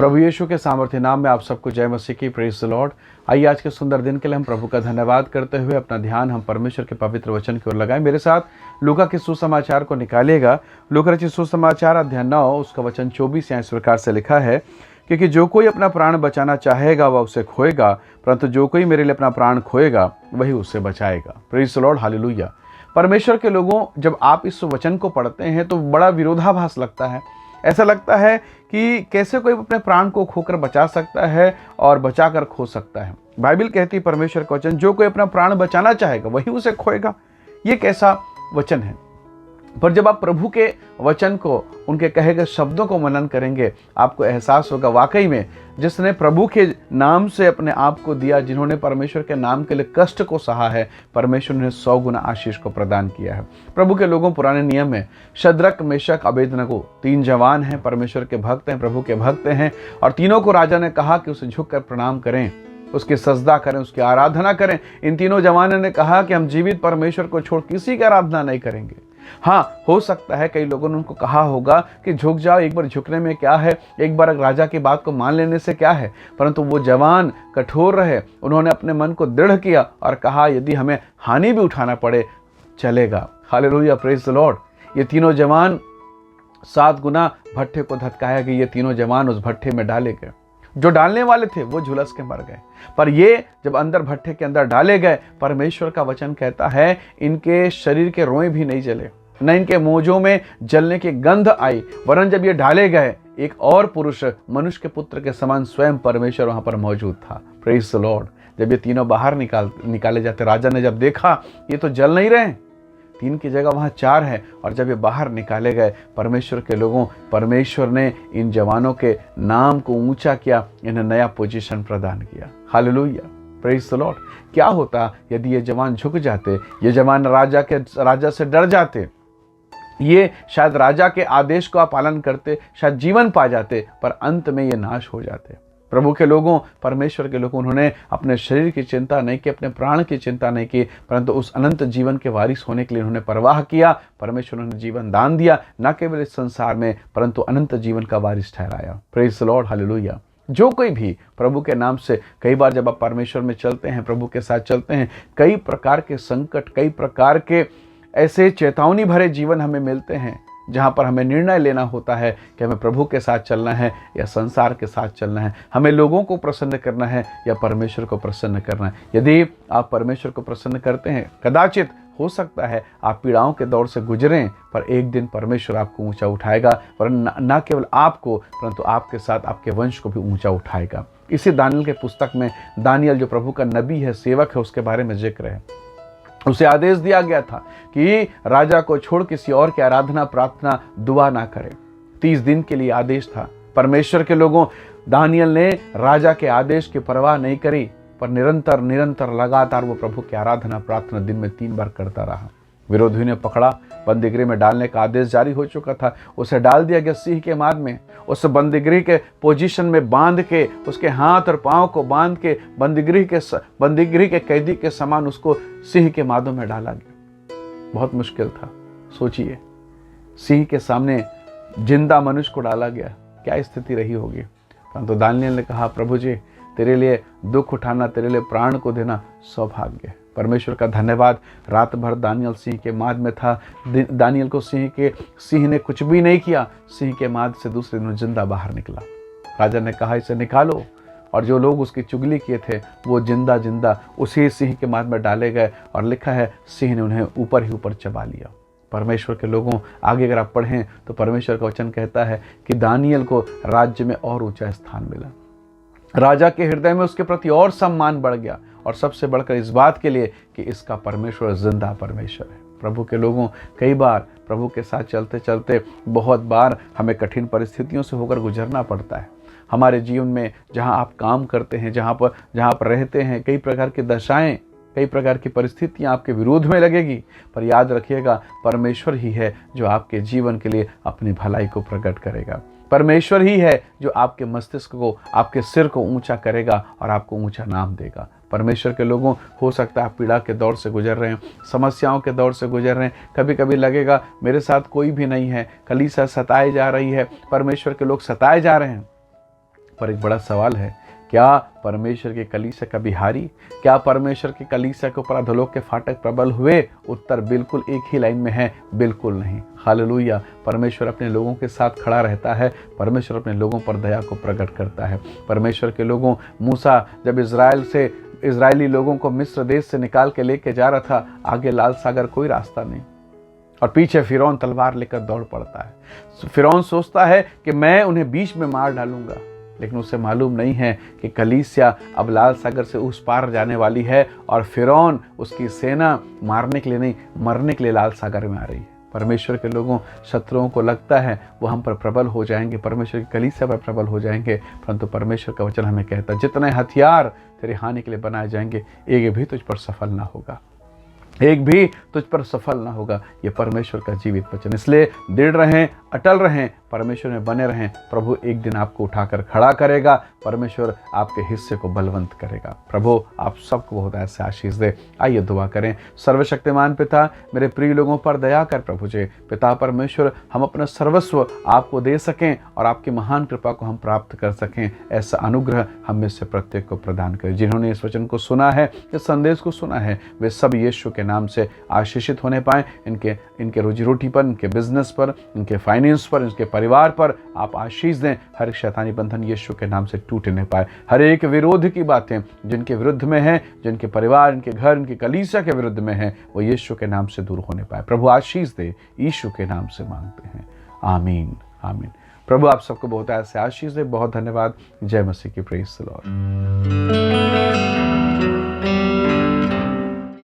प्रभु यीशु के सामर्थ्य नाम में आप सबको जय मसीह की। Praise the Lord. आइए आज के सुंदर दिन के लिए हम प्रभु का धन्यवाद करते हुए अपना ध्यान हम परमेश्वर के पवित्र वचन की ओर लगाएं। मेरे साथ लूका के सुसमाचार को निकालिएगा। लूका रचित सुसमाचार अध्याय 9 उसका वचन 24 यहाँ इस प्रकार से लिखा है, क्योंकि जो कोई अपना प्राण बचाना चाहेगा वह उसे खोएगा, परंतु जो कोई मेरे लिए अपना प्राण खोएगा वही उसे बचाएगा। Praise the Lord, hallelujah. परमेश्वर के लोगों, जब आप इस वचन को पढ़ते हैं तो बड़ा विरोधाभास लगता है। ऐसा लगता है कि कैसे कोई अपने प्राण को खोकर बचा सकता है और बचाकर खो सकता है। बाइबल कहती है, परमेश्वर का वचन, जो कोई अपना प्राण बचाना चाहेगा वही उसे खोएगा। ये कैसा वचन है? पर जब आप प्रभु के वचन को, उनके कहे गए शब्दों को मनन करेंगे, आपको एहसास होगा वाकई में जिसने प्रभु के नाम से अपने आप को दिया, जिन्होंने परमेश्वर के नाम के लिए कष्ट को सहा है, परमेश्वर ने 100 गुना आशीष को प्रदान किया है। प्रभु के लोगों, पुराने नियम में शद्रक, मेशक, अबेदनगो 3 जवान हैं, परमेश्वर के भक्त हैं, प्रभु के भक्त हैं, और तीनों को राजा ने कहा कि उसे झुककर प्रणाम करें, उसकी सजदा करें, उसकी आराधना करें। इन तीनों जवानों ने कहा कि हम जीवित परमेश्वर को छोड़ किसी की आराधना नहीं करेंगे। हाँ, हो सकता है कई लोगों ने उनको कहा होगा कि झुक जाओ, एक बार झुकने में क्या है, एक बार राजा की बात को मान लेने से क्या है, परंतु वो जवान कठोर रहे। उन्होंने अपने मन को दृढ़ किया और कहा, यदि हमें हानि भी उठाना पड़े चलेगा। Hallelujah, praise the Lord. ये तीनों जवान 7 गुना भट्ठे को धधकाया गया। ये तीनों जवान उस भट्ठे में डाले गए। जो डालने वाले थे वो झुलस के मर गए, पर ये जब अंदर भट्ठे के अंदर डाले गए, परमेश्वर का वचन कहता है इनके शरीर के रोए भी नहीं जले, न इनके मोजों में जलने की गंध आई। वरन जब ये डाले गए, एक और पुरुष, मनुष्य के पुत्र के समान स्वयं परमेश्वर वहां पर मौजूद था। Praise the Lord. जब ये तीनों बाहर निकाले जाते, राजा ने जब देखा ये तो जल नहीं रहे, 3 की जगह वहां 4 है, और जब ये बाहर निकाले गए, परमेश्वर के लोगों, परमेश्वर ने इन जवानों के नाम को ऊंचा किया, इन्हें नया पोजीशन प्रदान किया। Hallelujah, praise the Lord. क्या होता यदि ये जवान झुक जाते, ये जवान राजा से डर जाते, ये शायद राजा के आदेश का पालन करते, शायद जीवन पा जाते, पर अंत में ये नाश हो जाते। प्रभु के लोगों, परमेश्वर के लोगों, उन्होंने अपने शरीर की चिंता नहीं की, अपने प्राण की चिंता नहीं की, परंतु उस अनंत जीवन के वारिस होने के लिए उन्होंने परवाह किया। परमेश्वर ने जीवन दान दिया, न केवल इस संसार में परंतु अनंत जीवन का वारिस ठहराया। Praise the Lord, hallelujah. जो कोई भी प्रभु के नाम से, कई बार जब आप परमेश्वर में चलते हैं, प्रभु के साथ चलते हैं, कई प्रकार के संकट, कई प्रकार के ऐसे चेतावनी भरे जीवन हमें मिलते हैं, जहाँ पर हमें निर्णय लेना होता है कि हमें प्रभु के साथ चलना है या संसार के साथ चलना है, हमें लोगों को प्रसन्न करना है या परमेश्वर को प्रसन्न करना है। यदि आप परमेश्वर को प्रसन्न करते हैं, कदाचित हो सकता है आप पीड़ाओं के दौर से गुजरें, पर एक दिन परमेश्वर आपको ऊंचा उठाएगा, पर न केवल आपको परंतु आपके साथ आपके वंश को भी ऊंचा उठाएगा। इसी दानियल के पुस्तक में, दानियल जो प्रभु का नबी है, सेवक है, उसके बारे में जिक्र है। उसे आदेश दिया गया था कि राजा को छोड़ किसी और की आराधना, प्रार्थना, दुआ ना करे। 30 दिन के लिए आदेश था। परमेश्वर के लोगों, दानियल ने राजा के आदेश की परवाह नहीं करी, पर निरंतर लगातार वो प्रभु की आराधना, प्रार्थना दिन में 3 बार करता रहा। विरोधियों ने पकड़ा, बंदीगृह में डालने का आदेश जारी हो चुका था। उसे डाल दिया गया सिंह के माद में। उस बंदीगृह के पोजीशन में बांध के, उसके हाथ और पांव को बांध के बंदीगृह के कैदी के समान उसको सिंह के मादों में डाला गया। बहुत मुश्किल था। सोचिए, सिंह के सामने जिंदा मनुष्य को डाला गया, क्या स्थिति रही होगी। परंतु दानियल ने कहा, प्रभु जी, तेरे लिए दुख उठाना, तेरे लिए प्राण को देना सौभाग्य है। परमेश्वर का धन्यवाद। रात भर दानियल सिंह के माद में था। दानियल को सिंह ने कुछ भी नहीं किया। सिंह के माद से दूसरे दिन जिंदा बाहर निकला। राजा ने कहा, इसे निकालो, और जो लोग उसकी चुगली किए थे वो जिंदा उसी सिंह के माद में डाले गए, और लिखा है सिंह ने उन्हें ऊपर ही ऊपर चबा लिया। परमेश्वर के लोगों, आगे अगर आप पढ़ें तो परमेश्वर का वचन कहता है कि दानियल को राज्य में और ऊंचा स्थान मिला। राजा के हृदय में उसके प्रति और सम्मान बढ़ गया, और सबसे बढ़कर इस बात के लिए कि इसका परमेश्वर जिंदा परमेश्वर है। प्रभु के लोगों, कई बार प्रभु के साथ चलते चलते बहुत बार हमें कठिन परिस्थितियों से होकर गुजरना पड़ता है। हमारे जीवन में जहाँ आप काम करते हैं, जहाँ पर रहते हैं, कई प्रकार की दशाएं, कई प्रकार की परिस्थितियाँ आपके विरोध में लगेगी, पर याद रखिएगा, परमेश्वर ही है जो आपके जीवन के लिए अपनी भलाई को प्रकट करेगा। परमेश्वर ही है जो आपके मस्तिष्क को, आपके सिर को ऊंचा करेगा और आपको ऊंचा नाम देगा। परमेश्वर के लोगों, हो सकता है आप पीड़ा के दौर से गुजर रहे हैं, समस्याओं के दौर से गुजर रहे हैं। कभी कभी लगेगा मेरे साथ कोई भी नहीं है, कलीसिया सताए जा रही है, परमेश्वर के लोग सताए जा रहे हैं। पर एक बड़ा सवाल है, क्या परमेश्वर के कलीसिया का बिहारी, क्या परमेश्वर के कलीसिया के ऊपर अधोलोक के फाटक प्रबल हुए? उत्तर बिल्कुल एक ही लाइन में है, बिल्कुल नहीं। हालेलुया। परमेश्वर अपने लोगों के साथ खड़ा रहता है, परमेश्वर अपने लोगों पर दया को प्रकट करता है। परमेश्वर के लोगों, मूसा जब इजरायली लोगों को मिस्र देश से निकाल के लेके जा रहा था, आगे लाल सागर कोई रास्ता नहीं और पीछे फिरौन तलवार लेकर दौड़ पड़ता है। फिरौन सोचता है कि मैं उन्हें बीच में मार डालूंगा, लेकिन उसे मालूम नहीं है कि कलीसिया अब लाल सागर से उस पार जाने वाली है और फिरौन उसकी सेना मारने के लिए नहीं, मरने के लिए लाल सागर में आ रही है। परमेश्वर के लोगों, शत्रुओं को लगता है वो हम पर प्रबल हो जाएंगे, परमेश्वर की कलीसिया पर प्रबल हो जाएंगे, परंतु परमेश्वर का वचन हमें कहता है जितने हथियार तेरी हानि के लिए बनाए जाएंगे, एक भी तुझ पर सफल ना होगा, एक भी तुझ पर सफल ना होगा। ये परमेश्वर का जीवित वचन। इसलिए दृढ़ रहें, अटल रहें, परमेश्वर में बने रहें। प्रभु एक दिन आपको उठाकर खड़ा करेगा, परमेश्वर आपके हिस्से को बलवंत करेगा। प्रभु आप सबको बहुत ऐसे आशीष दे। आइए दुआ करें। सर्वशक्तिमान पिता, मेरे प्रिय लोगों पर दया कर प्रभु जी। पिता परमेश्वर, हम अपना सर्वस्व आपको दे सकें और आपकी महान कृपा को हम प्राप्त कर सकें, ऐसा अनुग्रह हम में से प्रत्येक को प्रदान करें। जिन्होंने इस वचन को सुना है, इस संदेश को सुना है, वे सब यीशु के नाम से आशीषित होने पाएं। इनके रोजी रोटी पर, इनके बिजनेस पर, इनके फाइनेंस पर, इनके परिवार पर आप आशीष दें। हर एक शैतानी बंधन यीशु के नाम से टूटने पाए। हर एक विरोध की बातें जिनके विरुद्ध में हैं, जिनके परिवार, इनके घर, इनके कलीसिया के विरुद्ध में हैं, वो यीशु के नाम से दूर होने पाए। प्रभु आशीष दे, यीशु के नाम से मांगते हैं, आमीन आमीन। प्रभु आप सबको बहुत ऐसे आशीष दे। बहुत धन्यवाद। जय मसीह की। Praise the Lord.